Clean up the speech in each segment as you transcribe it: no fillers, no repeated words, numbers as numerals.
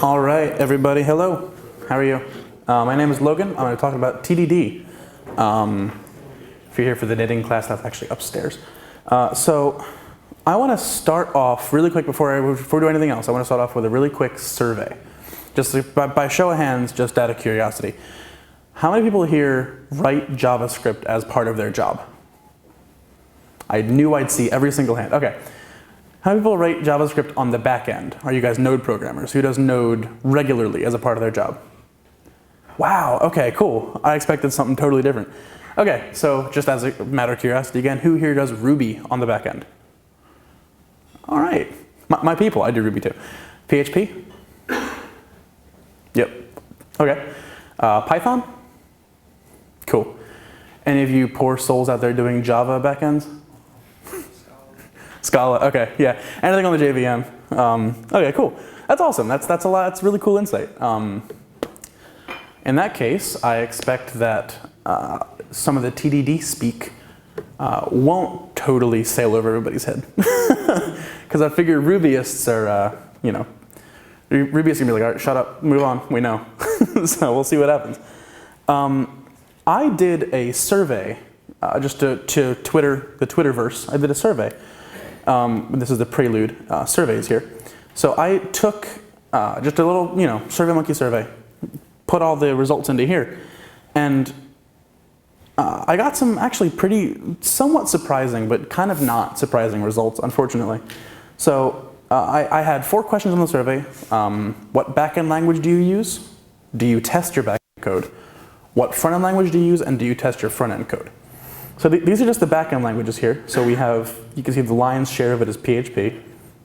All right, everybody, hello. How are you? My name is Logan. I'm going to talk about TDD. If you're here for the knitting class, that's actually upstairs. So I want to start off really quick before we do anything else. I want to start off with a really quick survey. Just by show of hands, just out of curiosity. How many people here write JavaScript as part of their job? I knew I'd see every single hand. Okay. How many people write JavaScript on the back end? Are you guys Node programmers? Who does Node regularly as a part of their job? Wow, okay, cool. I expected something totally different. Okay, so just as a matter of curiosity again, who here does Ruby on the back end? All right, my people, I do Ruby too. PHP? Yep, okay. Python? Cool. Any of you poor souls out there doing Java backends? Scala, okay, yeah. Anything on the JVM. Okay, cool. That's awesome. That's a lot. That's really cool insight. In that case, I expect that some of the TDD speak won't totally sail over everybody's head, because I figure Rubyists are, Rubyists are gonna be like, all right, shut up, move on. We know. So we'll see what happens. I did a survey just to Twitter, the Twitterverse. I did a survey. This is the prelude surveys here. So I took just a little, SurveyMonkey survey, put all the results into here, and I got some actually somewhat surprising, but kind of not surprising results, unfortunately. So I had 4 questions on the survey. What backend language do you use? Do you test your backend code? What front-end language do you use, and do you test your front-end code? So these are just the backend languages here. So we have, you can see the lion's share of it is PHP.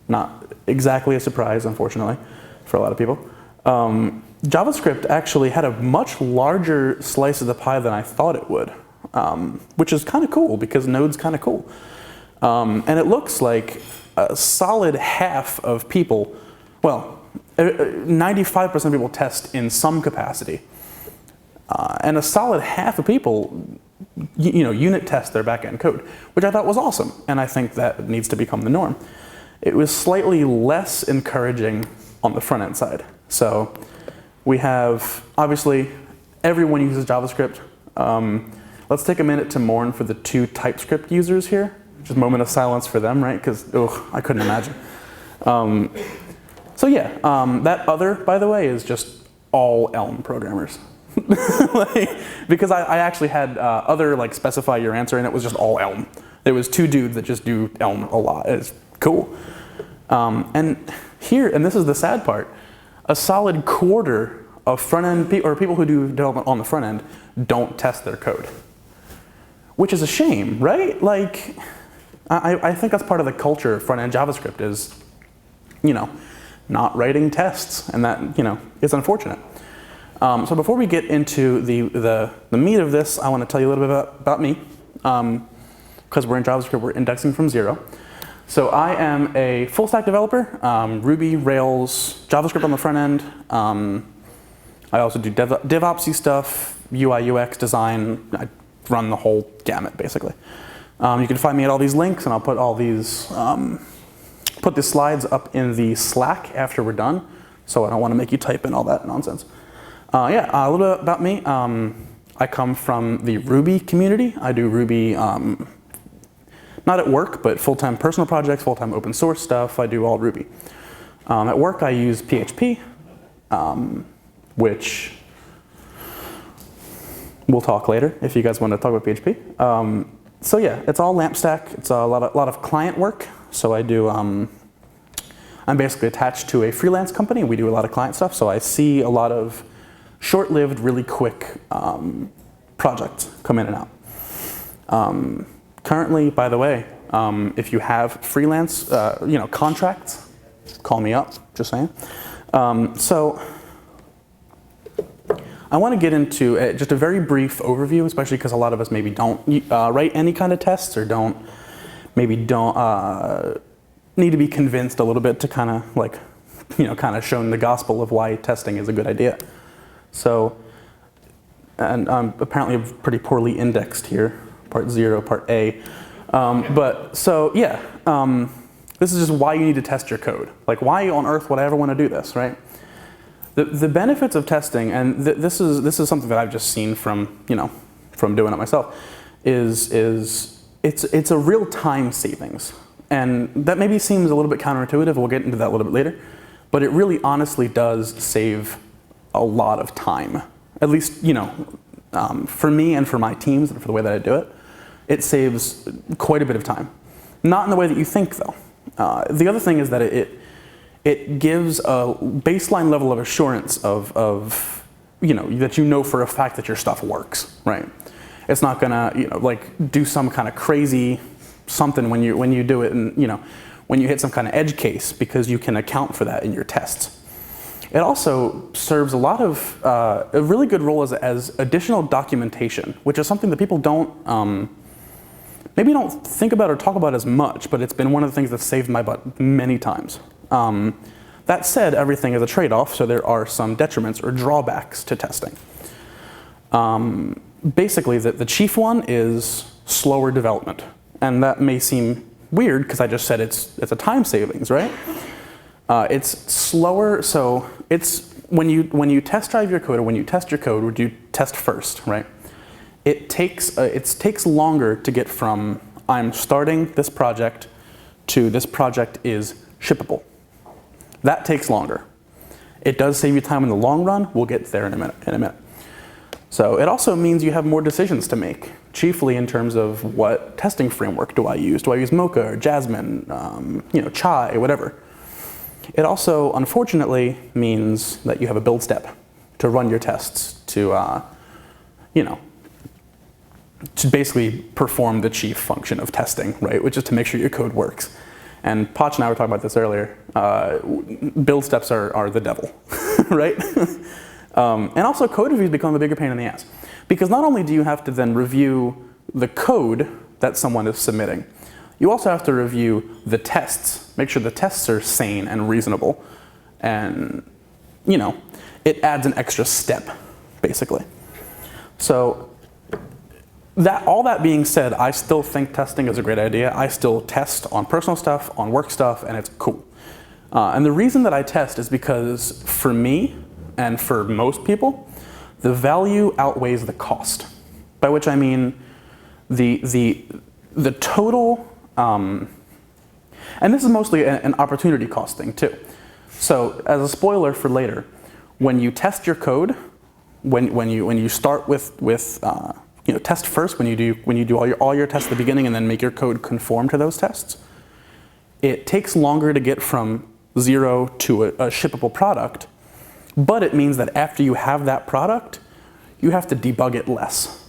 Not exactly a surprise, unfortunately, for a lot of people. JavaScript actually had a much larger slice of the pie than I thought it would, which is kind of cool because Node's kind of cool. And it looks like a solid half of people, well, 95% of people test in some capacity. And a solid half of people unit test their backend code, which I thought was awesome, and I think that needs to become the norm. It was slightly less encouraging on the front end side. So we have, obviously, everyone uses JavaScript. Let's take a minute to mourn for the 2 TypeScript users here. Just a moment of silence for them, right? Because, I couldn't imagine. So yeah, that other, by the way, is just all Elm programmers. Because I actually had other specify your answer, and it was just all Elm. There was 2 dudes that just do Elm a lot. It's cool. And here, and this is the sad part, a solid quarter of front-end or people who do development on the front end don't test their code, which is a shame, right? I think that's part of the culture of front-end JavaScript is, not writing tests, and that is unfortunate. So before we get into the meat of this, I want to tell you a little bit about me. Because we're in JavaScript, we're indexing from 0. So I am a full stack developer, Ruby, Rails, JavaScript on the front end. I also do DevOpsy stuff, UI, UX, design. I run the whole gamut, basically. You can find me at all these links, and I'll put all these, put the slides up in the Slack after we're done. So I don't want to make you type in all that nonsense. Yeah, a little bit about me. I come from the Ruby community. I do Ruby, not at work, but full-time personal projects, full-time open source stuff. I do all Ruby. At work, I use PHP, which we'll talk later if you guys want to talk about PHP. So yeah, it's all LAMP stack. It's a lot of client work. So I do, I'm basically attached to a freelance company. We do a lot of client stuff. So I see a lot of short-lived, really quick projects come in and out. Currently, by the way, if you have freelance, contracts, call me up. Just saying. So I want to get into just a very brief overview, especially because a lot of us maybe don't write any kind of tests or don't need to be convinced a little bit to kind of shown the gospel of why testing is a good idea. So, and I'm apparently pretty poorly indexed here, part 0, part A. But so yeah, This is just why you need to test your code. Like, why on earth would I ever want to do this, right? The benefits of testing, and this is something that I've just seen from from doing it myself, is it's a real time savings, and that maybe seems a little bit counterintuitive. We'll get into that a little bit later, but it really honestly does save a lot of time. At least for me and for my teams and for the way that I do it, it saves quite a bit of time. Not in the way that you think, though. The other thing is that it gives a baseline level of assurance of that you know for a fact that your stuff works, right? It's not gonna like do some kind of crazy something when you do it, and when you hit some kind of edge case, because you can account for that in your tests. It also serves a lot of a really good role as additional documentation, which is something that people maybe don't think about or talk about as much, but it's been one of the things that's saved my butt many times. That said, everything is a trade-off, so there are some detriments or drawbacks to testing. Basically, the chief one is slower development, and that may seem weird because I just said it's a time savings, right? It's slower, so it's when you test drive your code, or when you test your code, would you test first, right? It takes longer to get from I'm starting this project to this project is shippable. That takes longer. It does save you time in the long run. We'll get there in a minute. So it also means you have more decisions to make, chiefly in terms of what testing framework do I use? Do I use Mocha or Jasmine, Chai, whatever. It also, unfortunately, means that you have a build step to run your tests to basically perform the chief function of testing, right? Which is to make sure your code works. And Poch and I were talking about this earlier. Build steps are the devil, right? And also code reviews become a bigger pain in the ass. Because not only do you have to then review the code that someone is submitting, you also have to review the tests, make sure the tests are sane and reasonable. And, it adds an extra step, basically. So, all that being said, I still think testing is a great idea. I still test on personal stuff, on work stuff, and it's cool. And the reason that I test is because for me, and for most people, the value outweighs the cost. By which I mean the total, and this is mostly an opportunity cost thing too. So as a spoiler for later, when you test your code, when you start with test first, when you do all your tests at the beginning and then make your code conform to those tests, it takes longer to get from 0 to a shippable product, but it means that after you have that product, you have to debug it less.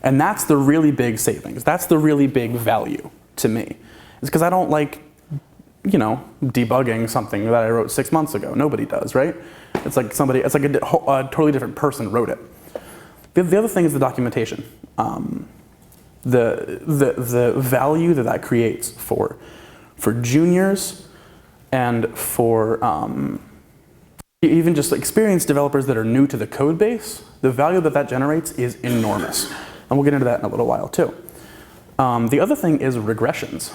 And that's the really big savings. That's the really big value to me. It's because I don't like, debugging something that I wrote 6 months ago. Nobody does, right? It's like a totally different person wrote it. The other thing is the documentation. The value that creates for juniors and for even just experienced developers that are new to the code base, the value that generates is enormous. And we'll get into that in a little while too. The other thing is regressions.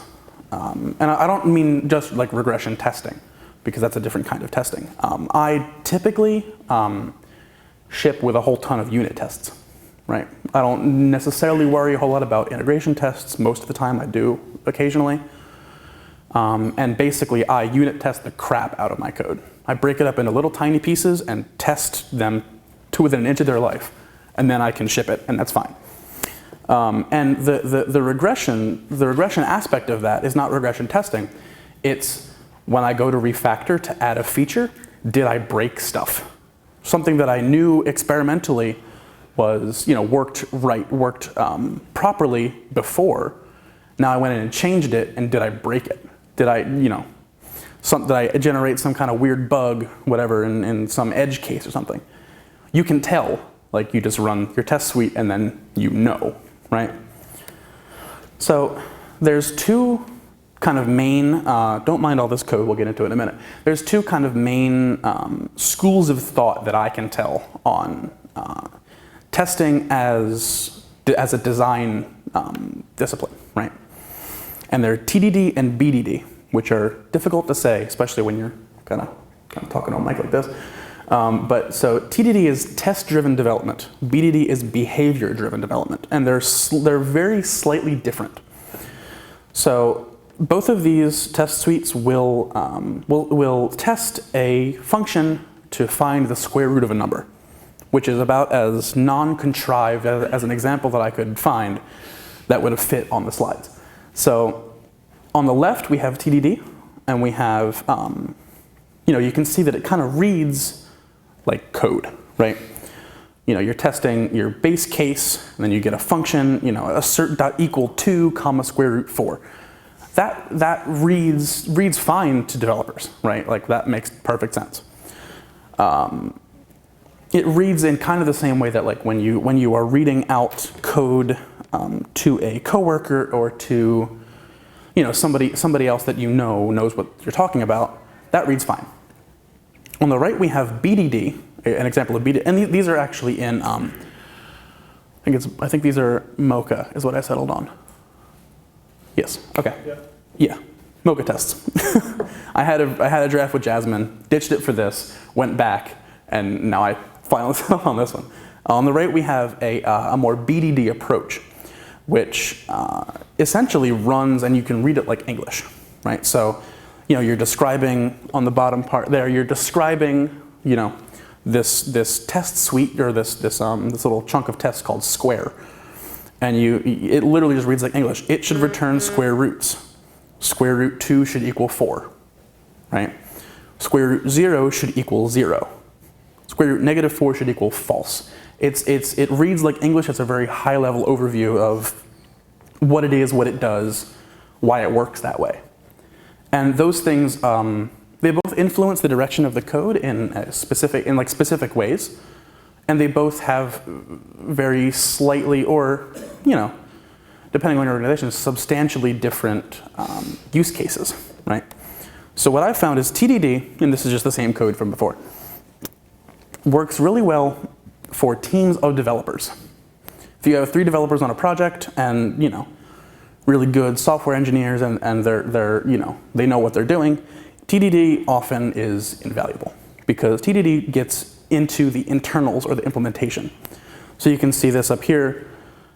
And I don't mean just like regression testing, because that's a different kind of testing. I typically ship with a whole ton of unit tests, right? I don't necessarily worry a whole lot about integration tests. Most of the time I do occasionally. And basically I unit test the crap out of my code. I break it up into little tiny pieces and test them to within an inch of their life. And then I can ship it, and that's fine. And the regression aspect of that is not regression testing. It's when I go to refactor to add a feature, did I break stuff? Something that I knew experimentally was, worked properly before. Now I went in and changed it, and did I break it? Did I, did I generate some kind of weird bug, whatever, in some edge case or something? You can tell, like you just run your test suite and then right? So there's two kind of main, don't mind all this code, we'll get into it in a minute. There's two kind of main schools of thought that I can tell on testing as a design discipline, right? And they're TDD and BDD, which are difficult to say, especially when you're kind of talking on a mic like this. But so TDD is test-driven development. BDD is behavior-driven development, and they're very slightly different. So both of these test suites will test a function to find the square root of a number, which is about as non-contrived as an example that I could find that would have fit on the slides. So on the left we have TDD, and we have, you can see that it kind of reads like code, right? You're testing your base case, and then you get a function, assert dot equal 2 comma square root 4. That reads fine to developers, right? Like that makes perfect sense. It reads in kind of the same way that like when you are reading out code to a coworker or to somebody else that knows what you're talking about, that reads fine. On the right we have BDD, an example of BDD, and these are actually in I think these are Mocha is what I settled on. Yes. Okay. Yeah. Mocha tests. I had a draft with Jasmine, ditched it for this, went back, and now I finally settled on this one. On the right we have a more BDD approach, which essentially runs, and you can read it like English, right? So, you're describing on the bottom part there. You're describing, this test suite or this little chunk of tests called square, and it literally just reads like English. It should return square roots. Square root 2 should equal 4, right? Square root 0 should equal 0. Square root negative 4 should equal false. It reads like English. It's a very high level overview of what it is, what it does, why it works that way. And those things, they both influence the direction of the code in specific ways, and they both have very slightly, or depending on your organization, substantially different use cases, right? So what I found is TDD, and this is just the same code from before, works really well for teams of developers. If you have 3 developers on a project, and really good software engineers, and they know what they're doing, TDD often is invaluable because TDD gets into the internals or the implementation. So you can see this up here.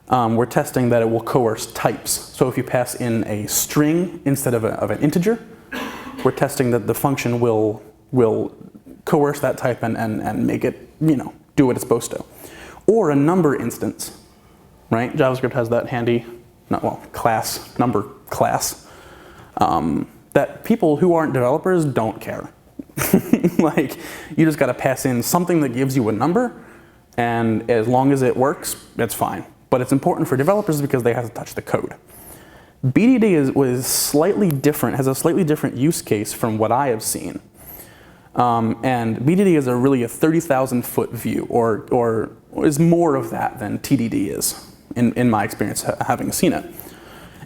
We're testing that it will coerce types. So if you pass in a string instead of an integer, we're testing that the function will coerce that type and make it do what it's supposed to. Or a number instance, right? JavaScript has that handy number class, that people who aren't developers don't care. Like, you just gotta pass in something that gives you a number, and as long as it works, it's fine. But it's important for developers because they have to touch the code. BDD was slightly different, has a slightly different use case from what I have seen. And BDD is really a 30,000-foot view, or is more of that than TDD is. In my experience, having seen it.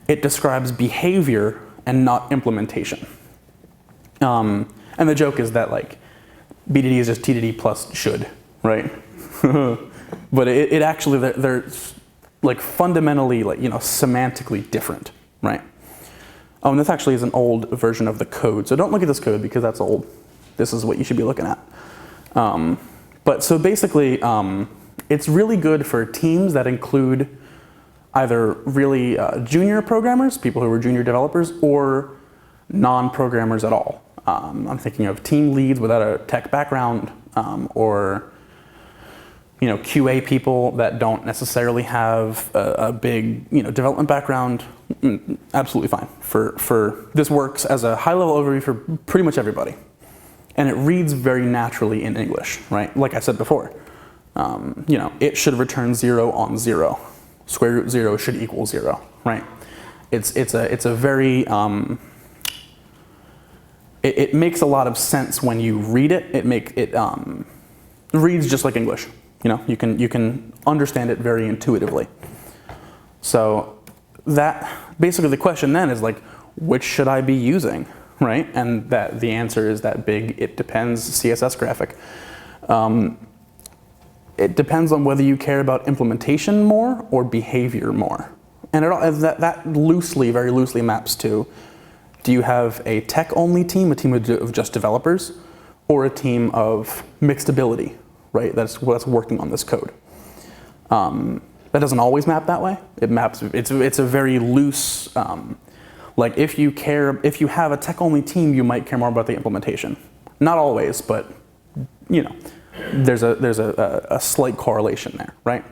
It describes behavior and not implementation. And the joke is that BDD is just TDD plus should, right? But it actually, they're fundamentally, semantically different, right? And this actually is an old version of the code. So don't look at this code because that's old. This is what you should be looking at. But so basically, it's really good for teams that include either really junior programmers, people who are junior developers, or non-programmers at all. I'm thinking of team leads without a tech background, or QA people that don't necessarily have a big development background. Absolutely fine. For this works as a high-level overview for pretty much everybody, and it reads very naturally in English, right? Like I said before. It should return 0 on 0. Square root 0 should equal 0, right? It's a very it makes a lot of sense when you read it. It reads just like English. You can understand it very intuitively. So that basically the question then is which should I be using, right? And that the answer is that big it depends CSS graphic. It depends on whether you care about implementation more or behavior more. And that loosely, very loosely maps to, do you have a tech-only team, a team of just developers, or a team of mixed ability, right? That's what's working on this code. That doesn't always map that way. It maps. It's a very loose. Like if you have a tech-only team, you might care more about the implementation. Not always, but you know, there's a slight correlation there, right?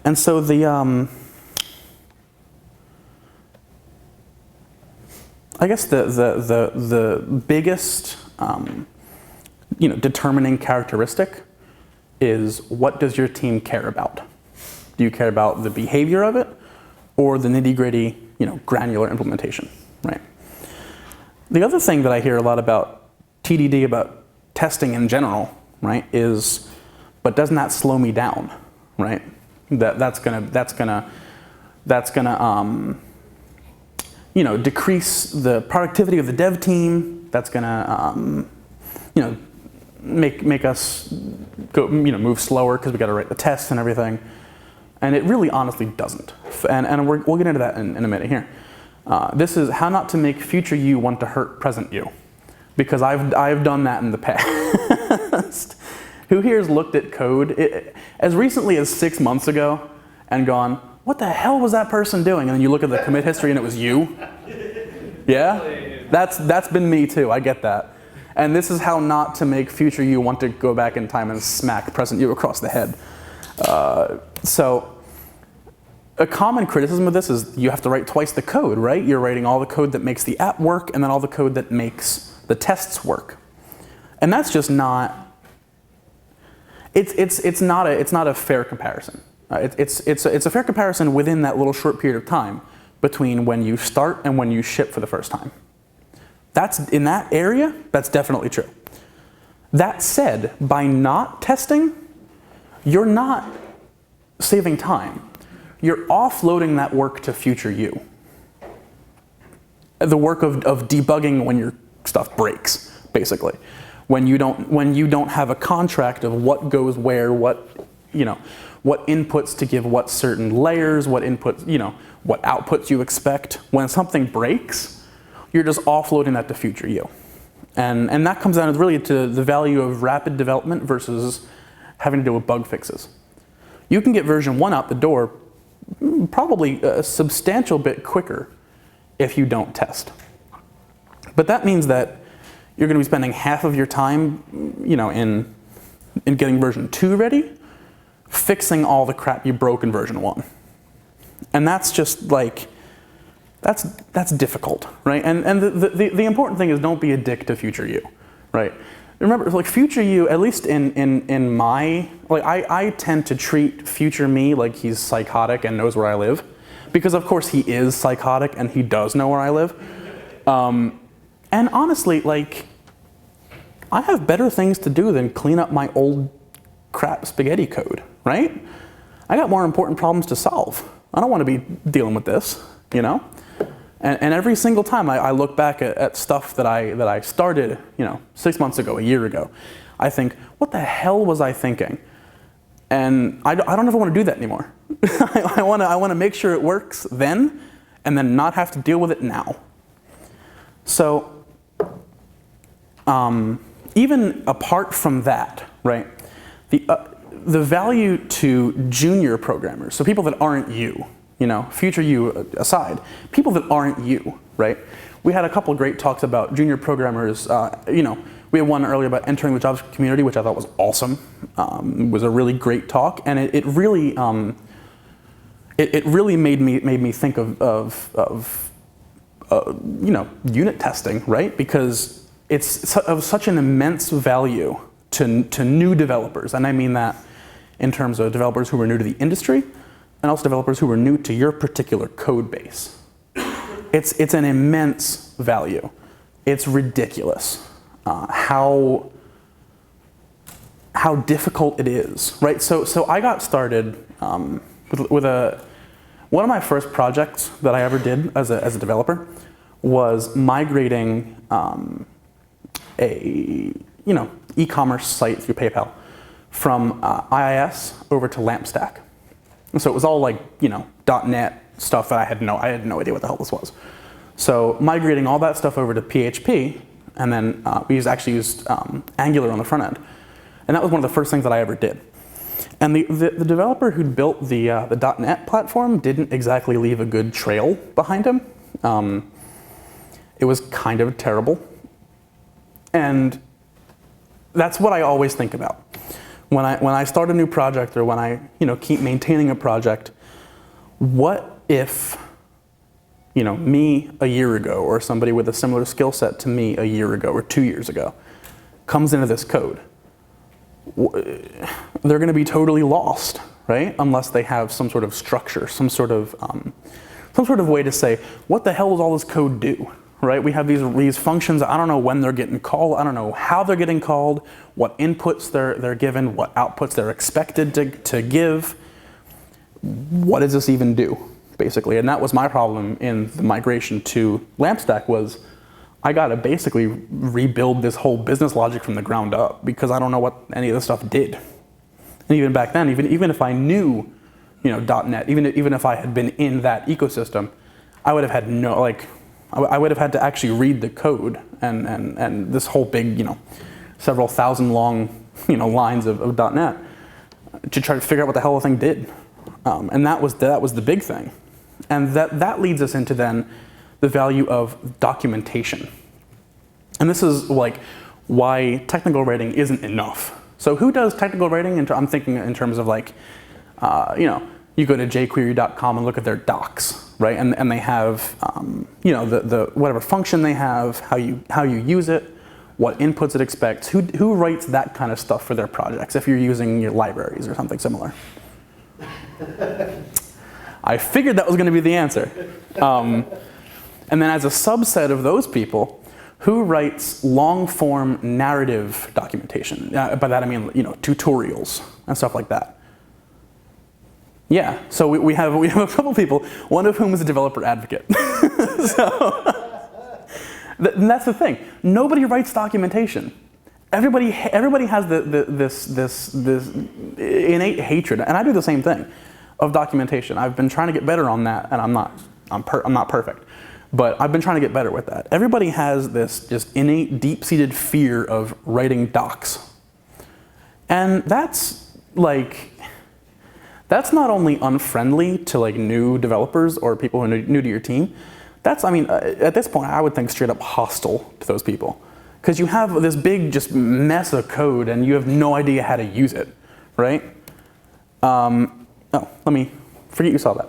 And so I guess the biggest determining characteristic is, what does your team care about? Do you care about the behavior of it, or the nitty-gritty, granular implementation, right? The other thing that I hear a lot about TDD, about testing in general, right, is, but doesn't that slow me down, right? That's gonna decrease the productivity of the dev team. That's gonna make us go move slower because we got to write the tests and everything. And it really honestly doesn't. And we'll get into that in a minute here. This is how not to make future you want to hurt present you, because I've done that in the past. Who here has looked at code as recently as 6 months ago and gone, what the hell was that person doing? And then you look at the commit history and it was you? Yeah? That's been me too, I get that. And this is how not to make future you want to go back in time and smack present you across the head. So a common criticism of this is you have to write twice the code, right? You're writing all the code that makes the app work and then all the code that makes the tests work. And that's just not, it's not a fair comparison. It's a fair comparison within that little short period of time between when you start and when you ship for the first time. That's, in that area, that's definitely true. That said, by not testing, you're not saving time. You're offloading that work to future you. The work of debugging when your stuff breaks, basically. When you don't have a contract of what goes where, what inputs to give what certain layers, what inputs, what outputs you expect. When something breaks, you're just offloading that to future you. And that comes down really to the value of rapid development versus having to deal with bug fixes. You can get version 1 out the door probably a substantial bit quicker if you don't test. But that means that you're going to be spending half of your time, in getting version 2 ready, fixing all the crap you broke in version 1. And that's just like, that's difficult, right? And the important thing is, don't be a dick to future you, right? Remember, like future you, at least in my, like I tend to treat future me like he's psychotic and knows where I live, because of course he is psychotic and he does know where I live. And honestly, like, I have better things to do than clean up my old crap spaghetti code, right? I got more important problems to solve. I don't want to be dealing with this, And every single time I look back at stuff that I started, 6 months ago, a year ago, I think, what the hell was I thinking? And I don't ever want to do that anymore. I want to make sure it works then, and then not have to deal with it now. So, even apart from that, right? The value to junior programmers, so people that aren't you. Future you aside, people that aren't you, right? We had a couple great talks about junior programmers. We had one earlier about entering the JavaScript community, which I thought was awesome. It was a really great talk, and it really made me think of unit testing, right? Because it's of such an immense value to new developers, and I mean that in terms of developers who are new to the industry, and also developers who are new to your particular code base. It's an immense value. It's ridiculous how difficult it is, right? So I got started with one of my first projects that I ever did as a developer was migrating a e-commerce site through PayPal from IIS over to LampStack. So it was all like, .NET, stuff that I had no idea what the hell this was. So migrating all that stuff over to PHP, and then we actually used Angular on the front end. And that was one of the first things that I ever did. And the developer who built the .NET platform didn't exactly leave a good trail behind him. It was kind of terrible. And that's what I always think about. When I start a new project, or when I keep maintaining a project, what if me a year ago, or somebody with a similar skill set to me a year ago or 2 years ago comes into this code? They're going to be totally lost, right? Unless they have some sort of structure, some sort of way to say, what the hell does all this code do, right? We have these functions. I don't know when they're getting called. I don't know how they're getting called, what inputs they're given, what outputs they're expected to give. What does this even do, basically? And that was my problem in the migration to LampStack, was I got to basically rebuild this whole business logic from the ground up, because I don't know what any of this stuff did. And even back then, even if I knew, .NET, even if I had been in that ecosystem, I would have had I would have had to actually read the code and this whole big, several thousand long, lines of .NET to try to figure out what the hell the thing did. And that was the big thing. And that leads us into then the value of documentation. And this is why technical writing isn't enough. So who does technical writing? I'm thinking in terms of you go to jQuery.com and look at their docs, right? And they have the whatever function they have, how you use it, what inputs it expects. Who writes that kind of stuff for their projects if you're using your libraries or something similar? I figured that was going to be the answer. And then as a subset of those people, who writes long-form narrative documentation? By that I mean tutorials and stuff like that. Yeah, so we have a couple people, one of whom is a developer advocate. And that's the thing. Nobody writes documentation. Everybody has this innate hatred, and I do the same thing, of documentation. I've been trying to get better on that, and I'm not perfect, but I've been trying to get better with that. Everybody has this just innate, deep-seated fear of writing docs, and that's not only unfriendly to new developers or people who are new to your team. At this point, I would think straight up hostile to those people, because you have this big just mess of code and you have no idea how to use it, right? Forget you saw that.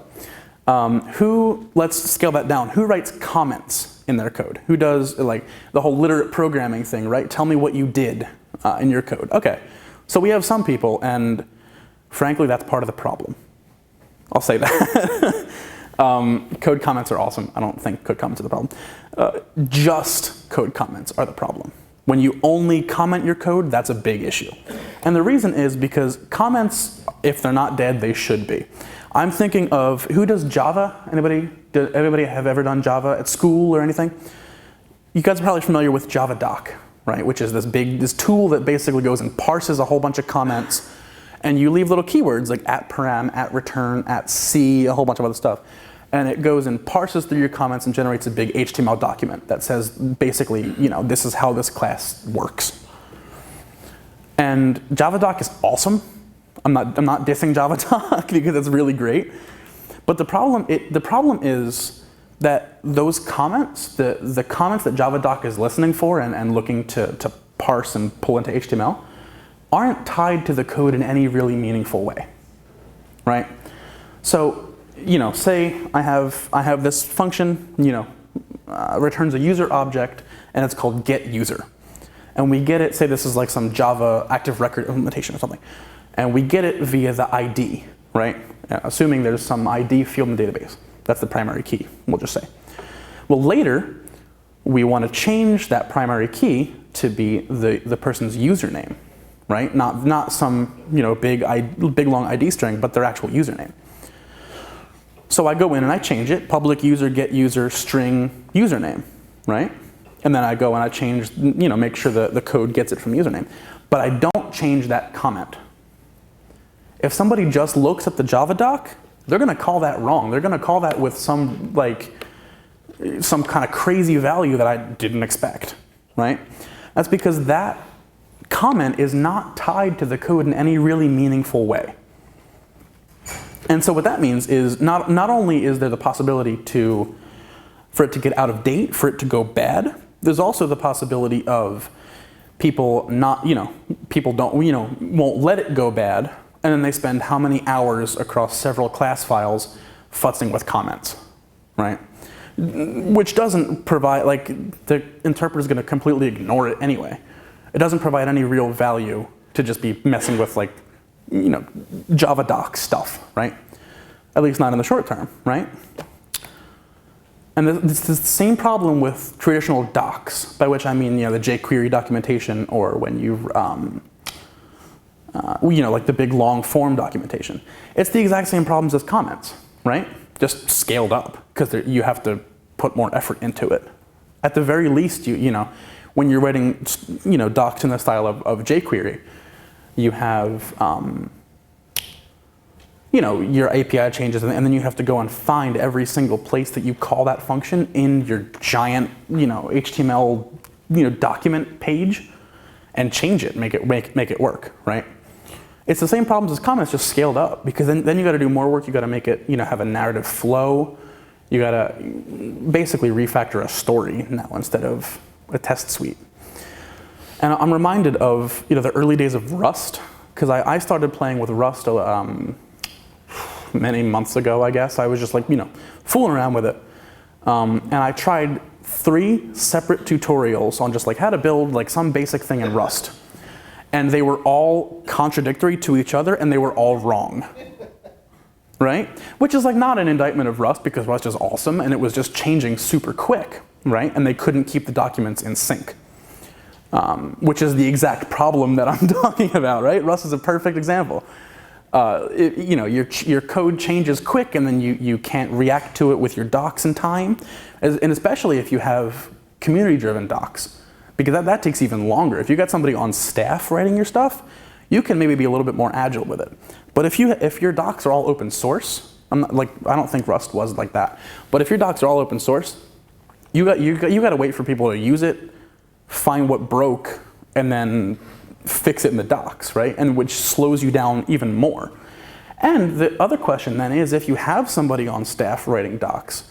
Let's scale that down. Who writes comments in their code? Who does the whole literate programming thing, right? Tell me what you did in your code. Okay, so we have some people, and frankly, that's part of the problem. I'll say that. Code comments are awesome. I don't think code comments are the problem. Just code comments are the problem. When you only comment your code, that's a big issue. And the reason is because comments, if they're not dead, they should be. I'm thinking of, who does Java? Everybody have ever done Java at school or anything? You guys are probably familiar with JavaDoc, right? Which is this tool that basically goes and parses a whole bunch of comments, and you leave little keywords like @param, @return, @c, a whole bunch of other stuff. And it goes and parses through your comments and generates a big HTML document that says basically, this is how this class works. And JavaDoc is awesome. I'm not dissing JavaDoc because it's really great. But the problem is that those comments, the comments that JavaDoc is listening for and looking to parse and pull into HTML, aren't tied to the code in any really meaningful way, right? So, say I have this function, returns a user object, and it's called getUser. And we get it, say this is some Java active record implementation or something, and we get it via the ID, right? Assuming there's some ID field in the database. That's the primary key, we'll just say. Well, later, we want to change that primary key to be the person's username, right? Not some big long ID string, but their actual username. So I go in and I change it, public user get user string username, right? And then I go and I change, make sure the code gets it from username. But I don't change that comment. If somebody just looks at the JavaDoc they're going to call that wrong. They're going to call that with some kind of crazy value that I didn't expect, right? That's because that comment is not tied to the code in any really meaningful way. And so what that means is not only is there the possibility for it to get out of date, for it to go bad, there's also the possibility of people won't let it go bad, and then they spend how many hours across several class files futzing with comments, right? Which doesn't provide, the interpreter is going to completely ignore it anyway. It doesn't provide any real value to just be messing with Java docs stuff, right? At least not in the short term, right? And it's the same problem with traditional docs, by which I mean, the jQuery documentation, or when you, like the big long form documentation. It's the exact same problems as comments, right? Just scaled up, because you have to put more effort into it. At the very least, when you're writing, docs in the style of jQuery, you have, your API changes, and then you have to go and find every single place that you call that function in your giant, HTML, document page, and change it, make it work, right? It's the same problems as comments, just scaled up, because then you got to do more work. You got to make it, have a narrative flow. You got to basically refactor a story now instead of a test suite. And I'm reminded of, the early days of Rust, because I started playing with Rust many months ago, I guess. I was just fooling around with it. And I tried 3 separate tutorials on just how to build some basic thing in Rust. And they were all contradictory to each other, and they were all wrong. Right? Which is not an indictment of Rust, because Rust is awesome, and it was just changing super quick, right? And they couldn't keep the documents in sync. Which is the exact problem that I'm talking about, right? Rust is a perfect example. Your code changes quick, and then you can't react to it with your docs in time, and especially if you have community-driven docs, because that takes even longer. If you got somebody on staff writing your stuff, you can maybe be a little bit more agile with it. But if your docs are all open source, I don't think Rust was like that. But if your docs are all open source, you got to wait for people to use it, find what broke, and then fix it in the docs, right? And which slows you down even more. And the other question then is, if you have somebody on staff writing docs,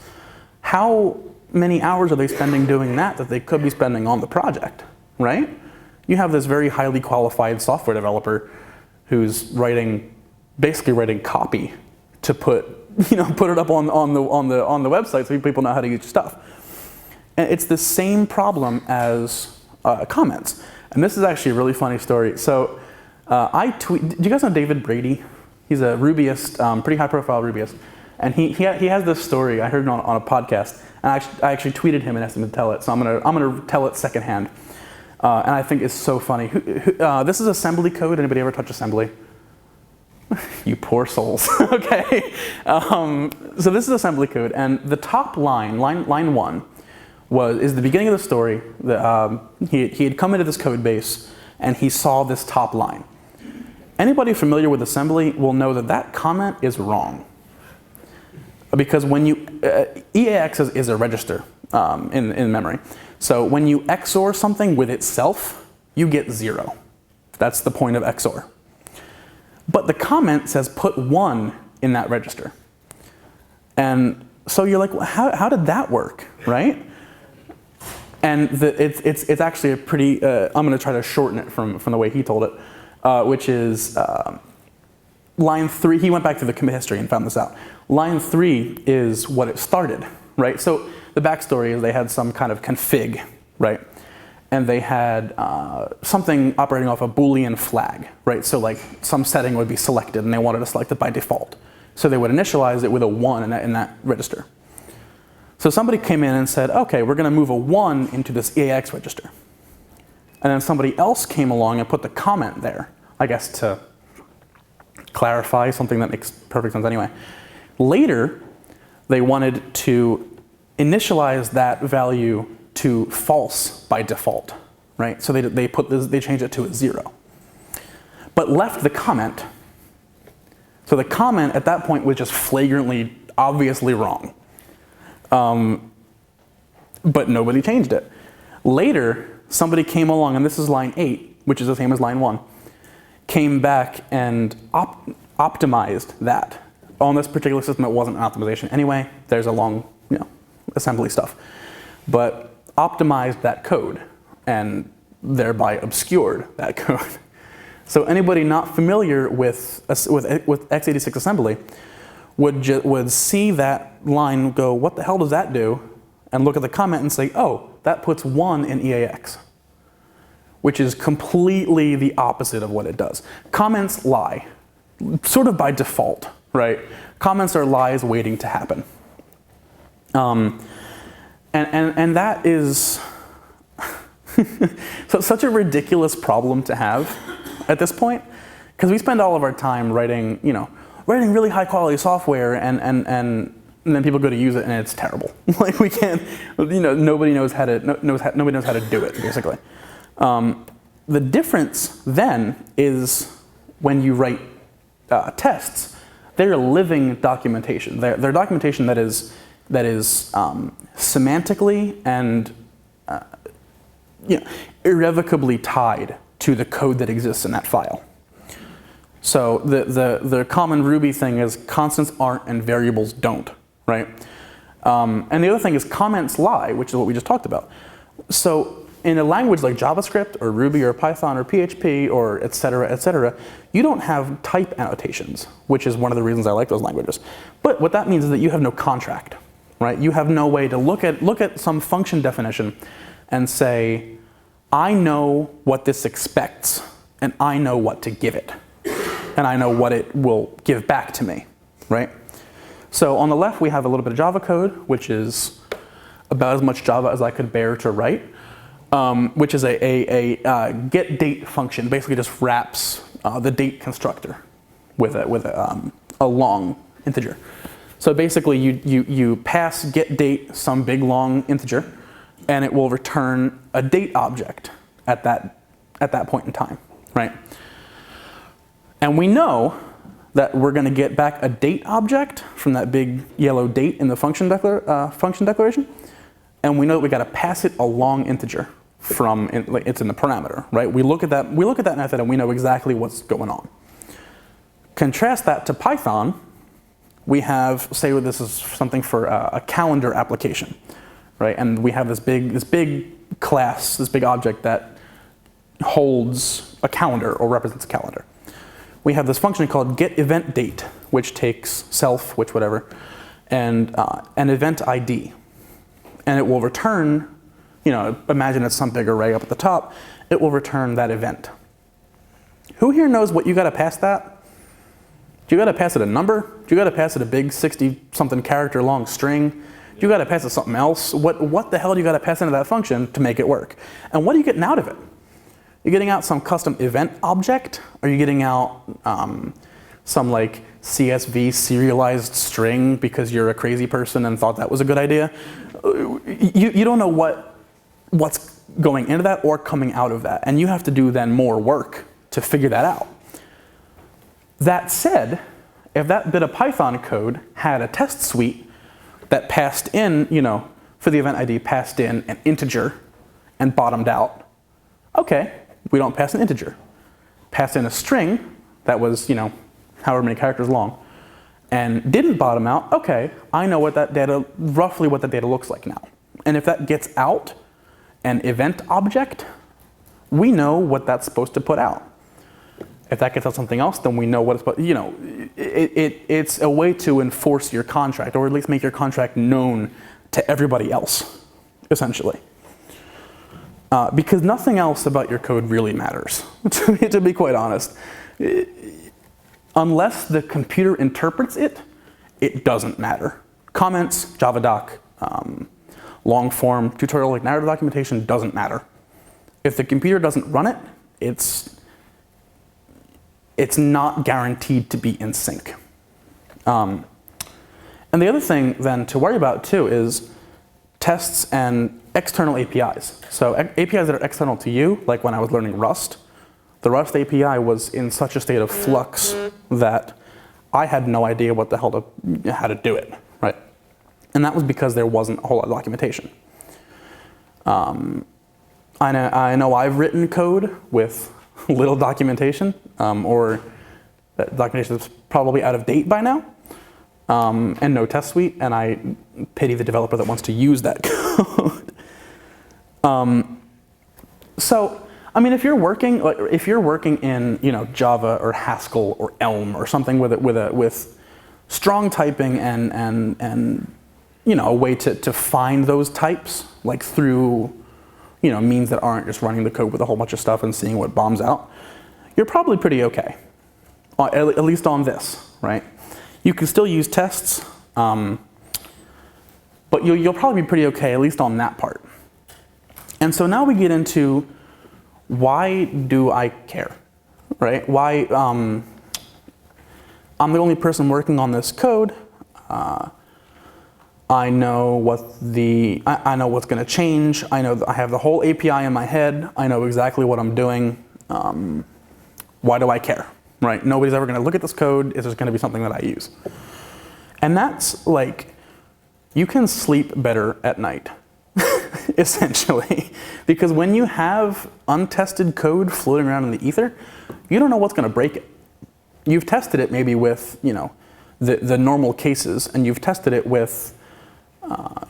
how many hours are they spending doing that they could be spending on the project, right? You have this very highly qualified software developer who's basically writing copy to put it up on the website so people know how to use your stuff. And it's the same problem as comments. And this is actually a really funny story. So do you guys know David Brady? He's a Rubyist, pretty high profile Rubyist. And he has this story, I heard it on a podcast, and I actually tweeted him and asked him to tell it, so I'm gonna tell it secondhand. And I think it's so funny. This is assembly code. Anybody ever touch assembly? You poor souls. Okay. So this is assembly code, and the top line 1, is the beginning of the story. He had come into this code base, and he saw this top line. Anybody familiar with assembly will know that comment is wrong. Because when you, EAX is a register in memory. So when you XOR something with itself, you get 0. That's the point of XOR. But the comment says put 1 in that register. And so you're like, well, how did that work, right? And it's actually a pretty, I'm going to try to shorten it from the way he told it, which is line 3, he went back to the commit history and found this out. Line 3 is what it started, right? So the backstory is they had some kind of config, right? And they had something operating off a Boolean flag, right? So some setting would be selected and they wanted to select it by default. So they would initialize it with a 1 in that register. So somebody came in and said, okay, we're going to move a 1 into this EAX register. And then somebody else came along and put the comment there, I guess to clarify something that makes perfect sense anyway. Later, they wanted to initialize that value to false by default, right? So they changed it to a 0, but left the comment. So the comment at that point was just flagrantly, obviously wrong. But nobody changed it. Later, somebody came along, and this is line 8, which is the same as line 1, came back and optimized that. On this particular system, it wasn't an optimization anyway. There's a long, assembly stuff. But optimized that code and thereby obscured that code. So anybody not familiar with x86 assembly would see that line, go, what the hell does that do? And look at the comment and say, oh, that puts 1 in EAX, which is completely the opposite of what it does. Comments lie, sort of by default, right? Comments are lies waiting to happen. And that is so such a ridiculous problem to have at this point, because we spend all of our time writing really high quality software, and then people go to use it and it's terrible. Like we can't, nobody knows how to do it basically. The difference then is when you write tests, they're living documentation. They're documentation that is semantically and irrevocably tied to the code that exists in that file. So the common Ruby thing is constants aren't and variables don't, right? And the other thing is comments lie, which is what we just talked about. So in a language like JavaScript or Ruby or Python or PHP or et cetera, you don't have type annotations, which is one of the reasons I like those languages. But what that means is that you have no contract, right? You have no way to look at some function definition and say, I know what this expects, and I know what to give it, and I know what it will give back to me, right? So on the left, we have a little bit of Java code, which is about as much Java as I could bear to write, which is a get date function. Basically, just wraps the date constructor with a long integer. So basically, you pass get date some big long integer, and it will return a date object at that point in time, right? And we know that we're going to get back a date object from that big yellow date in the function declaration, and we know that we got to pass it a long integer from it's in the parameter, right? We look at that method and we know exactly what's going on. Contrast that to Python. We have, say this is something for a calendar application, right? And we have this big class, this big object that holds a calendar or represents a calendar. We have this function called getEventDate, which takes self, which whatever, and an event ID. And it will return, imagine it's some big array up at the top, it will return that event. Who here knows what you gotta pass that? Do you gotta pass it a number? Do you gotta pass it a big 60-something character long string? Do you gotta pass it something else? What the hell do you gotta pass into that function to make it work? And what are you getting out of it? You're getting out some custom event object? Are you getting out some like CSV serialized string because you're a crazy person and thought that was a good idea? You don't know what's going into that or coming out of that, and you have to do then more work to figure that out. That said, if that bit of Python code had a test suite that passed in, for the event ID, passed in an integer and bottomed out, okay, we don't pass an integer. Pass in a string that was, however many characters long, and didn't bottom out, okay, I know roughly what that data looks like now. And if that gets out an event object, we know what that's supposed to put out. If that gets out something else, then we know what it's, it's a way to enforce your contract, or at least make your contract known to everybody else, essentially. Because nothing else about your code really matters, to be quite honest. Unless the computer interprets it, it doesn't matter. Comments, JavaDoc, long form, tutorial like narrative documentation doesn't matter. If the computer doesn't run it, it's not guaranteed to be in sync. And the other thing then to worry about too is tests and external APIs. So APIs that are external to you, like when I was learning Rust, the Rust API was in such a state of flux that I had no idea what the hell how to do it, right? And that was because there wasn't a whole lot of documentation. I know I've written code with little documentation, or that documentation is probably out of date by now, and no test suite, and I pity the developer that wants to use that code. So, I mean, if you're working in, you know, Java or Haskell or Elm or something with strong typing and you know, a way to find those types, like through, you know, means that aren't just running the code with a whole bunch of stuff and seeing what bombs out, you're probably pretty okay. At least on this, right? You can still use tests, but you'll probably be pretty okay, at least on that part. And so now we get into, why do I care, right? Why, I'm the only person working on this code. I know I know what's going to change. I know I have the whole API in my head. I know exactly what I'm doing. Why do I care, right? Nobody's ever going to look at this code. It's just going to be something that I use. And that's like, you can sleep better at night, essentially. Because when you have untested code floating around in the ether, you don't know what's going to break it. You've tested it maybe with, you know, the normal cases, and you've tested it with,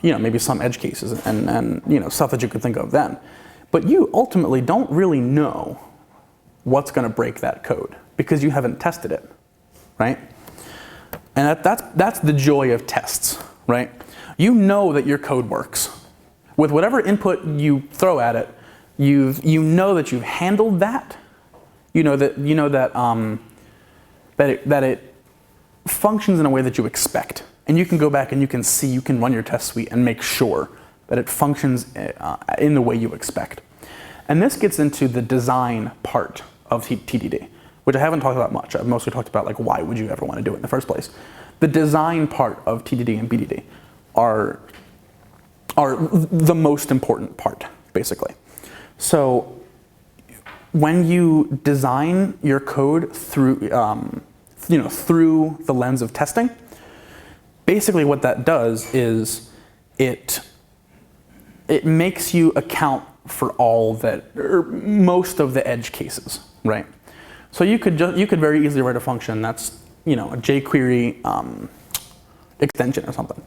you know, maybe some edge cases and you know, stuff that you could think of then. But you ultimately don't really know what's going to break that code because you haven't tested it, right? And that's the joy of tests, right? You know that your code works. With whatever input you throw at it, you know that you've handled that. You know that that it functions in a way that you expect. And you can go back and you can run your test suite and make sure that it functions in the way you expect. And this gets into the design part of TDD, which I haven't talked about much. I've mostly talked about, like, why would you ever want to do it in the first place. The design part of TDD and BDD are the most important part, basically. So when you design your code through, you know, through the lens of testing, basically what that does is it makes you account for all that, or most of the edge cases, right? So you could very easily write a function that's, you know, a jQuery extension or something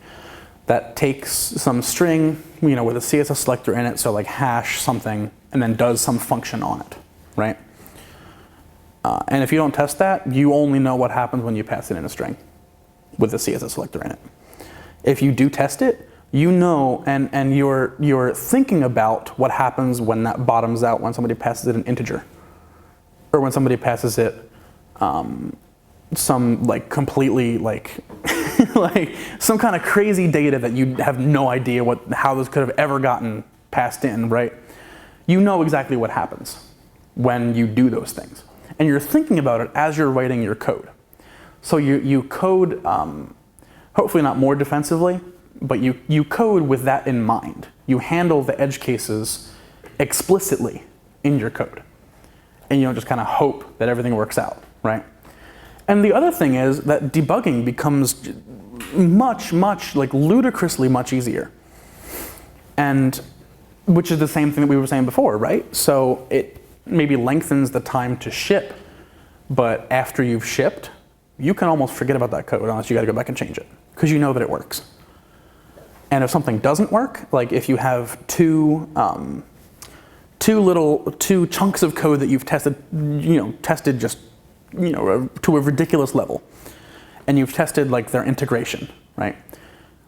that takes some string, you know, with a CSS selector in it, so like hash something, and then does some function on it, right? And if you don't test that, you only know what happens when you pass it in a string with the CSS selector in it. If you do test it, you know, and you're thinking about what happens when that bottoms out when somebody passes it an integer, or when somebody passes it some like completely like like some kind of crazy data that you have no idea how this could have ever gotten passed in, right? You know exactly what happens when you do those things, and you're thinking about it as you're writing your code. So you code, hopefully not more defensively, but you code with that in mind. You handle the edge cases explicitly in your code, and you don't just kind of hope that everything works out, right? And the other thing is that debugging becomes much, like ludicrously much easier. And which is the same thing that we were saying before, right? So it maybe lengthens the time to ship, but after you've shipped, you can almost forget about that code unless you got to go back and change it, because you know that it works. And if something doesn't work, like if you have two chunks of code that you've tested just, you know, to a ridiculous level, and you've tested like their integration, right?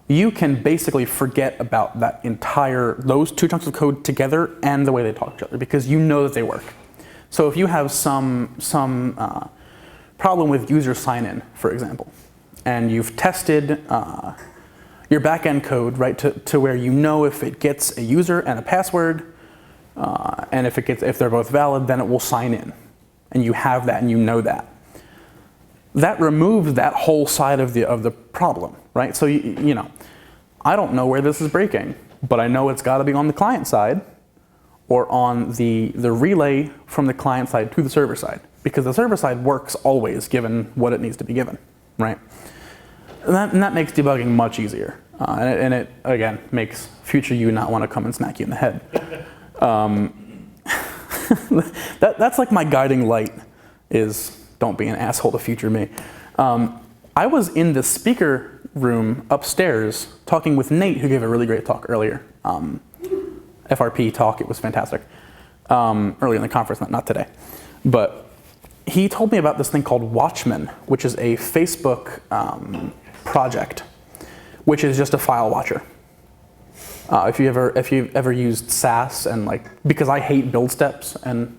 You can basically forget about those two chunks of code together and the way they talk to each other, because you know that they work. So if you have some problem with user sign-in, for example, and you've tested your backend code, right, to where you know if it gets a user and a password, and if they're both valid, then it will sign in, and you have that and you know that. That removes that whole side of the problem, right? So you know, I don't know where this is breaking, but I know it's got to be on the client side, or on the relay from the client side to the server side, because the server side works always given what it needs to be given, right? And that makes debugging much easier. And it, again, makes future you not want to come and smack you in the head. That's like my guiding light is don't be an asshole to future me. I was in the speaker room upstairs talking with Nate, who gave a really great talk earlier. FRP talk, it was fantastic. Earlier in the conference, not today. But he told me about this thing called Watchman, which is a Facebook project, which is just a file watcher. If you've ever used Sass and like, because I hate build steps and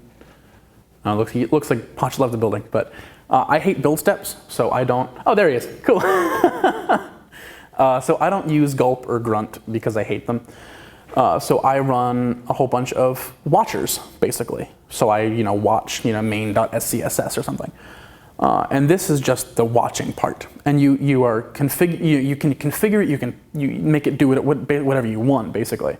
it looks like Ponch left the building, but I hate build steps, so I don't. Oh, there he is. Cool. So I don't use Gulp or Grunt because I hate them. So I run a whole bunch of watchers, basically. So I, watch, main.scss or something. And this is just the watching part. And you can configure it, you make it do whatever you want, basically,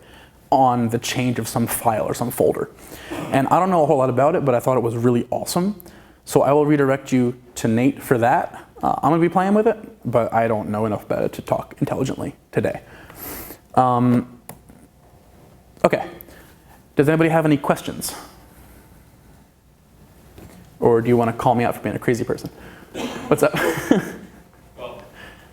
on the change of some file or some folder. And I don't know a whole lot about it, but I thought it was really awesome. So I will redirect you to Nate for that. I'm gonna be playing with it, but I don't know enough about it to talk intelligently today. Okay, does anybody have any questions? Or do you want to call me out for being a crazy person? What's up? Well, I'm going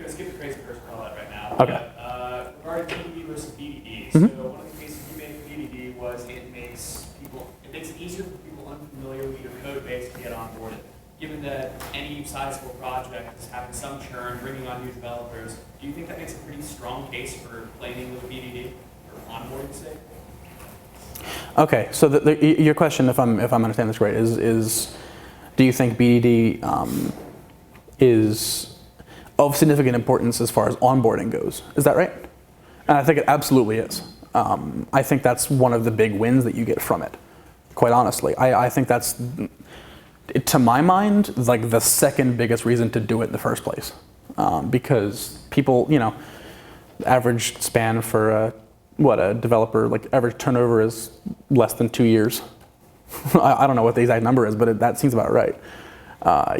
to skip the crazy person call out right now. Okay. But, regarding TDD versus BDD, Mm-hmm. so one of the cases you made with BDD was it makes it easier for people unfamiliar with your code base to get onboarded. Given that any sizable project is having some churn, bringing on new developers, do you think that makes a pretty strong case for playing with BDD for onboarding's sake? Okay, so your question, if I'm understanding this right, is do you think BDD is of significant importance as far as onboarding goes? Is that right? And I think it absolutely is. I think that's one of the big wins that you get from it, quite honestly. I think that's, to my mind, like the second biggest reason to do it in the first place. Because people, average span for a developer, like average turnover is less than 2 years. I don't know what the exact number is, but that seems about right.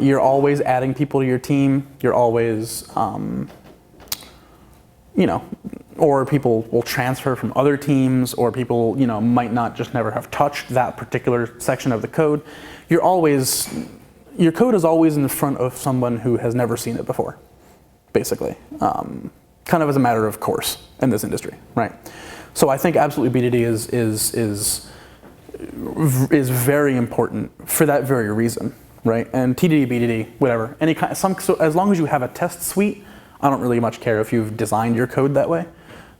You're always adding people to your team. You're always, or people will transfer from other teams, or people, might not just never have touched that particular section of the code. Your code is always in front of someone who has never seen it before, basically. Kind of as a matter of course in this industry, right? So I think absolutely BDD is very important for that very reason, right? And TDD, BDD, whatever, so as long as you have a test suite, I don't really much care if you've designed your code that way,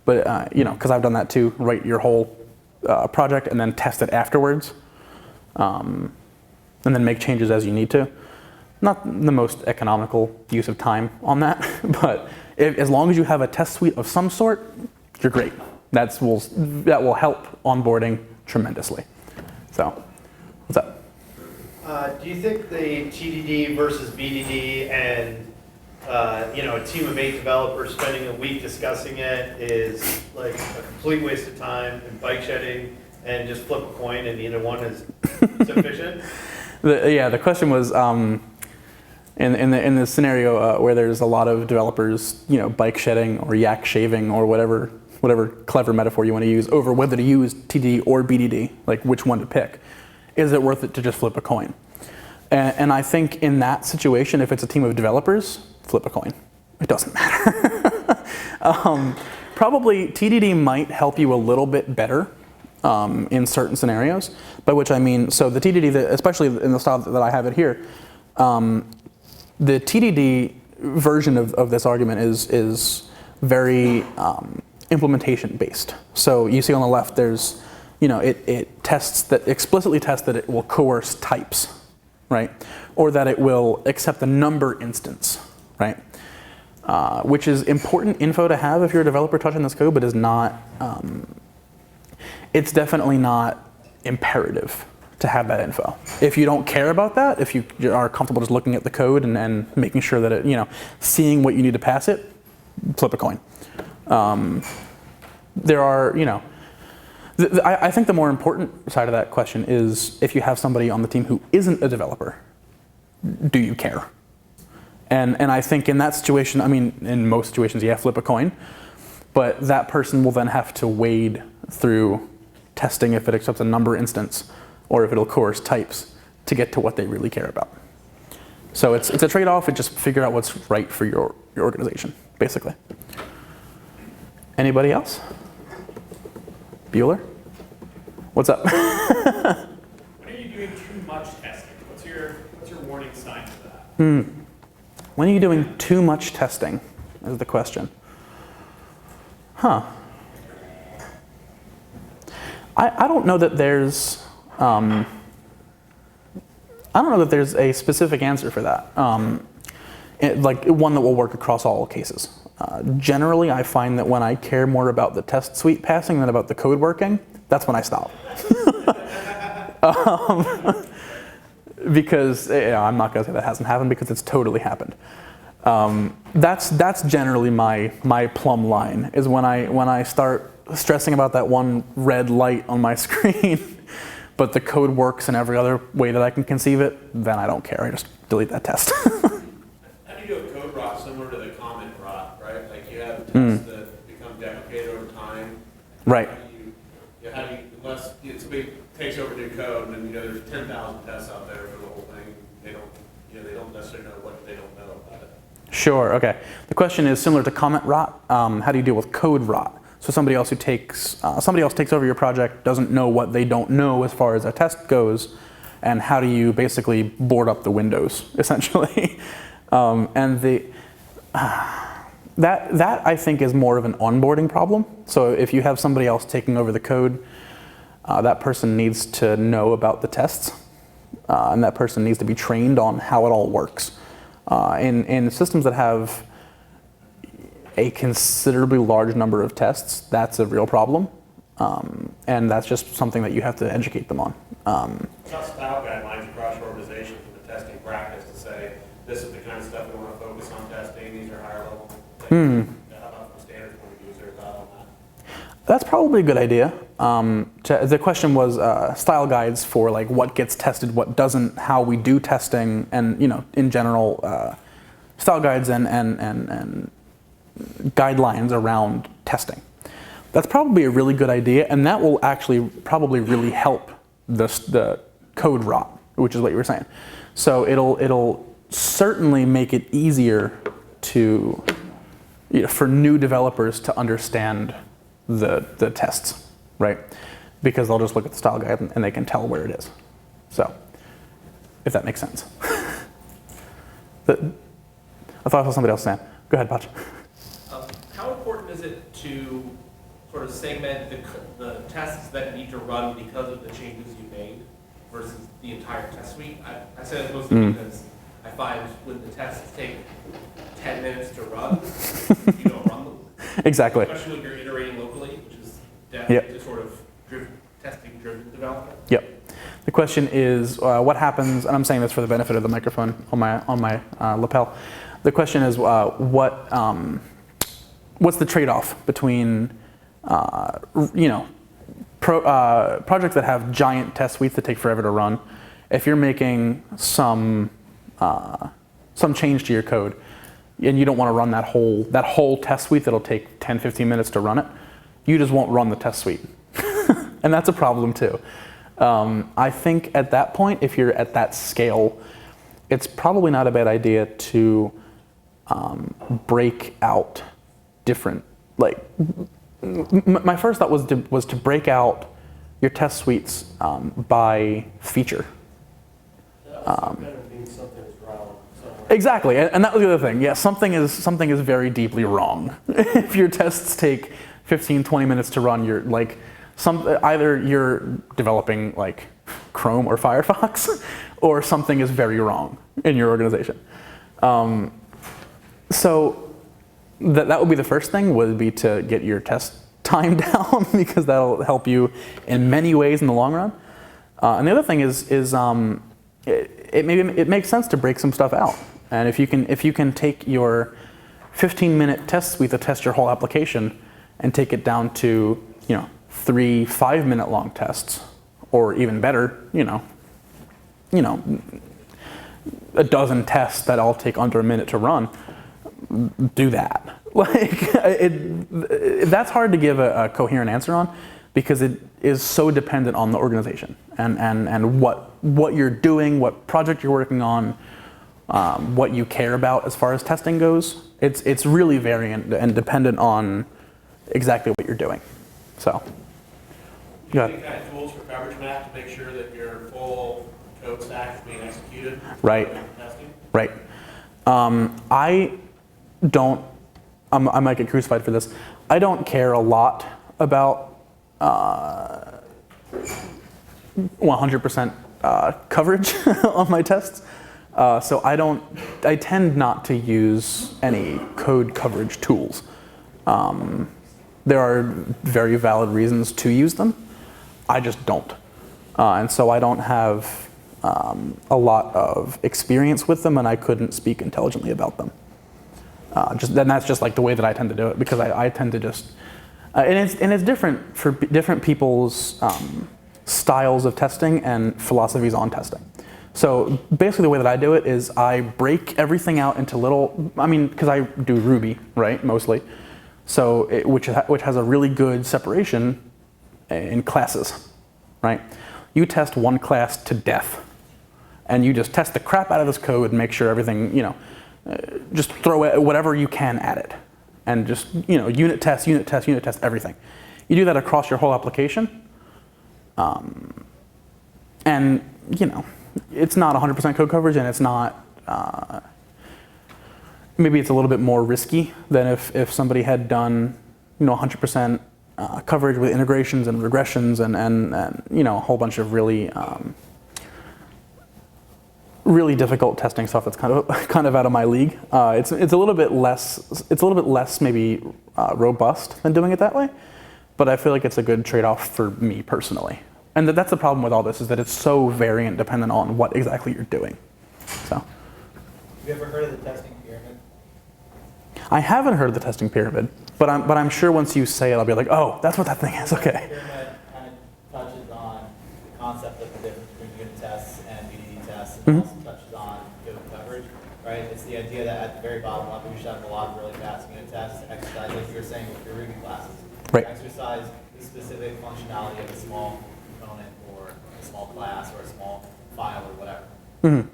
but because I've done that too, write your whole project and then test it afterwards, and then make changes as you need to. Not the most economical use of time on that, but as long as you have a test suite of some sort, you're great. That will help onboarding tremendously. So, what's up? Do you think the TDD versus BDD and a team of 8 developers spending a week discussing it is like a complete waste of time and bike shedding and just flip a coin and either one is sufficient? The question was in the scenario where there's a lot of developers, bike shedding or yak shaving or whatever clever metaphor you want to use over whether to use TDD or BDD, like which one to pick. Is it worth it to just flip a coin? And I think in that situation, if it's a team of developers, flip a coin. It doesn't matter. Probably TDD might help you a little bit better in certain scenarios, by which I mean, so the TDD, especially in the style that I have it here, the TDD version of this argument is very implementation based. So you see on the left, there's, it explicitly tests that it will coerce types, right? Or that it will accept the number instance, right? Which is important info to have if you're a developer touching this code, but is not, it's definitely not imperative to have that info. If you don't care about that, if you are comfortable just looking at the code and making sure that it, seeing what you need to pass it, flip a coin. There are, I think the more important side of that question is if you have somebody on the team who isn't a developer, do you care? And I think in that situation, I mean, in most situations, yeah, flip a coin, but that person will then have to wade through testing if it accepts a number instance or if it'll coerce types to get to what they really care about. So it's a trade-off, and just figure out what's right for your organization, basically. Anybody else? Bueller? What's up? When are you doing too much testing? What's your warning sign for that? When are you doing too much testing, is the question. Huh. I don't know that there's I don't know that there's a specific answer for that. Like one that will work across all cases. Generally, I find that when I care more about the test suite passing than about the code working, that's when I stop. Because I'm not going to say that hasn't happened, because it's totally happened. That's generally my plumb line, is when I start stressing about that one red light on my screen, but the code works in every other way that I can conceive it, then I don't care. I just delete that test. How do you do a code rot similar to the comment rot, right? Like you have tests that become deprecated over time. Right. How do you, unless somebody takes over new code, and there's 10,000 tests out there for the whole thing, they don't necessarily know what they don't know about it. Sure. Okay. The question is similar to comment rot. How do you deal with code rot? So somebody else takes over your project, doesn't know what they don't know as far as a test goes, and how do you basically board up the windows, essentially? That I think is more of an onboarding problem. So if you have somebody else taking over the code, that person needs to know about the tests, and that person needs to be trained on how it all works. In systems that have a considerably large number of tests, that's a real problem. And that's just something that you have to educate them on. It's not style guidelines across your organization for the testing practice to say, this is the kind of stuff we want to focus on testing, these are higher level things. How about from a standards point of view, is there a thought on that? That's probably a good idea. The question was style guides for like what gets tested, what doesn't, how we do testing, and in general, style guides and guidelines around testing. That's probably a really good idea, and that will actually probably really help the code rot, which is what you were saying. So it'll certainly make it easier to for new developers to understand the tests, right? Because they'll just look at the style guide and they can tell where it is. So, if that makes sense. I thought I saw somebody else saying. Go ahead, Patch. How important is it to sort of segment the tests that need to run because of the changes you made versus the entire test suite? I say that mostly because I find when the tests take 10 minutes to run, you don't run them. Exactly. Especially when you're iterating locally, which is to sort of testing-driven development. Yep. The question is, what happens? And I'm saying this for the benefit of the microphone on my lapel. The question is, what's the trade-off between, projects that have giant test suites that take forever to run? If you're making some change to your code, and you don't want to run that whole test suite that'll take 10, 15 minutes to run it, you just won't run the test suite. And that's a problem too. I think at that point, if you're at that scale, it's probably not a bad idea to break out different, my first thought was to break out your test suites by feature. Exactly, and that was the other thing. Yeah, something is very deeply wrong. If your tests take 15, 20 minutes to run, you're either you're developing like Chrome or Firefox, or something is very wrong in your organization. So that would be the first thing, would be to get your test time down, because that'll help you in many ways in the long run. And the other thing is it makes sense to break some stuff out. And if you can take your 15-minute test suite to test your whole application and take it down to 3 5-minute long tests, or even better, a dozen tests that all take under a minute to run, do that. Like, that's hard to give a coherent answer on because it is so dependent on the organization and what you're doing, what project you're working on, what you care about as far as testing goes. It's really variant and dependent on exactly what you're doing. So, Do you go have any ahead. kind of tools for coverage map to make sure that your full code stack is being executed? Right. during Testing? Right. I don't, I might get crucified for this. I don't care a lot about 100% coverage on my tests. So I tend not to use any code coverage tools. There are very valid reasons to use them. I just don't. And so I don't have a lot of experience with them, and I couldn't speak intelligently about them. And that's just like the way that I tend to do it, because I tend to just, and it's different for different people's styles of testing and philosophies on testing. So basically the way that I do it is I break everything out into little, because I do Ruby, right, mostly. So which has a really good separation in classes, right? You test one class to death, and you just test the crap out of this code and make sure everything, just throw whatever you can at it, and just unit test everything. You do that across your whole application, and it's not 100% code coverage, and it's not. Maybe it's a little bit more risky than if somebody had done 100% coverage with integrations and regressions and a whole bunch of really really difficult testing stuff that's kind of out of my league. It's a little bit less maybe robust than doing it that way, but I feel like it's a good trade-off for me personally. And that's the problem with all this, is that it's so variant dependent on what exactly you're doing. So. Have you ever heard of the testing pyramid? I haven't heard of the testing pyramid, but I'm sure once you say it, I'll be like, oh, that's what that thing is. Okay. The pyramid kind of touches on the concept of the difference between unit tests and BDD tests, and also touches on code coverage, right? It's the idea that at the very bottom level, we should have a lot of really fast unit tests to exercise, like you were saying with your Ruby classes. Right. Exercise the specific functionality of a small component or a small class or a small file or whatever. And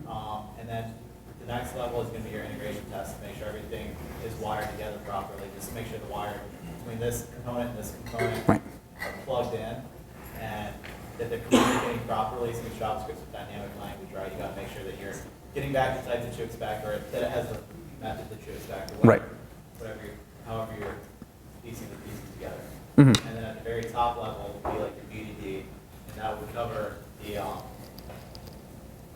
then the next level is going to be your integration test to make sure everything is wired together properly. Just to make sure the wire between this component and this component Right. are plugged in and that they're communicating properly. Since JavaScript's a dynamic language, right? You got to make sure that you're getting back the type that you expect, or that it has the method that you expect, or Right. however you're piecing the pieces together. Mhm. And then at the very top level would be like your BDD, and that would cover the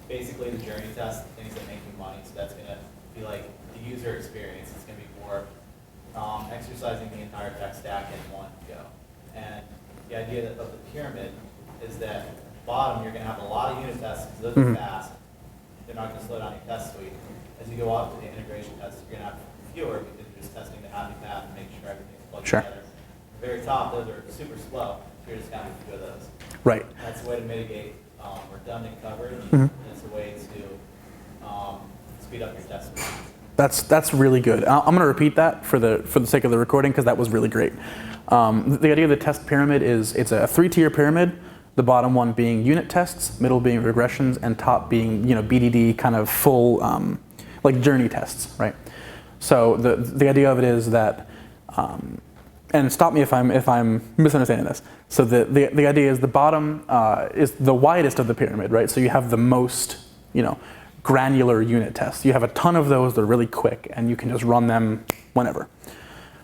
basically the journey test, things that make you money. So that's going to be like the user experience. It's going to be more exercising the entire tech stack in one go. And the idea of the pyramid is that at the bottom you're going to have a lot of unit tests because those are fast. They're not going to slow down your test suite. As you go up to the integration tests, you're going to have fewer because you're just testing the happy path and making sure everything's plugged Sure. together. At the very top, those are super slow. So you're just going to have a few of those. Right. That's a way to mitigate redundant coverage. Mhm. And it's a way to speed up your test suite. That's really good. I'm going to repeat that for the sake of the recording, because that was really great. The idea of the test pyramid is it's a 3-tier pyramid. The bottom one being unit tests, middle being regressions, and top being BDD kind of full like journey tests, right? So the idea of it is that, and stop me if I'm misunderstanding this. So the idea is the bottom is the widest of the pyramid, right? So you have the most granular unit tests. You have a ton of those. They're really quick, and you can just run them whenever.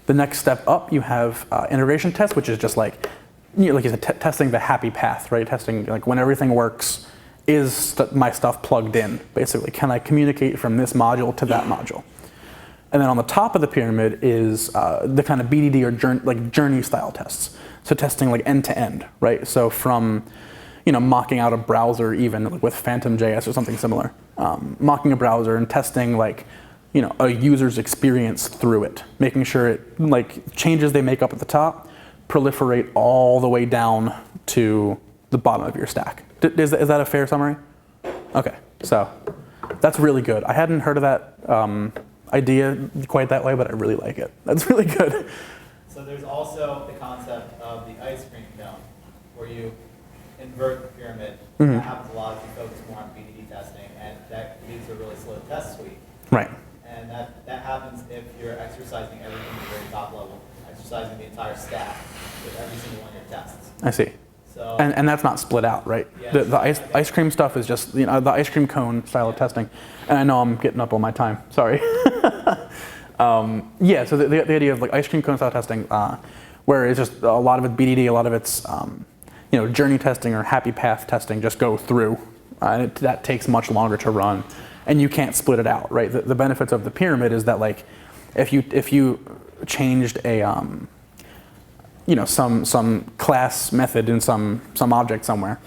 The next step up, you have integration tests, which is just like you said, testing the happy path, right? Testing like when everything works, is my stuff plugged in? Basically, can I communicate from this module to that module? And then on the top of the pyramid is the kind of BDD or journey style tests. So testing like end to end, right? So from mocking out a browser, even like with Phantom.js or something similar, mocking a browser and testing like a user's experience through it, making sure it like changes they make up at the top proliferate all the way down to the bottom of your stack. Is that a fair summary? Okay, so That's really good. I hadn't heard of that idea quite that way, but I really like it. That's really good. So there's also the concept of the ice cream cone, where you invert the pyramid. Mhm. That happens a lot if you focus more on BDD testing, and that leads to a really slow test suite. Right. And that happens if you're exercising everything at the very top level, exercising the entire stack with every single one of your tests. I see. So And that's not split out, right? Yeah. The ice cream stuff is just, the ice cream cone style of testing. And I know I'm getting up on my time. Sorry. Yeah, so the idea of like ice cream cone style testing, where it's just a lot of it's BDD, a lot of it's journey testing or happy path testing just go through. That takes much longer to run, and you can't split it out, right? The benefits of the pyramid is that like if you changed a some class method in some object somewhere,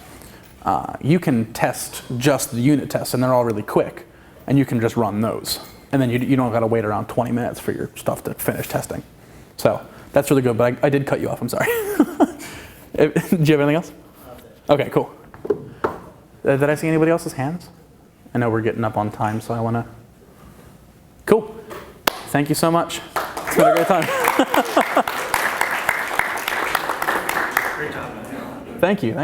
you can test just the unit tests, and they're all really quick, and you can just run those, and then you don't got to wait around 20 minutes for your stuff to finish testing. So that's really good. But I did cut you off. I'm sorry. Do you have anything else? that's it. Okay, cool. Did I see anybody else's hands? I know we're getting up on time, so I want to. Cool. Thank you so much. It's been a great time. Great job. Thank you.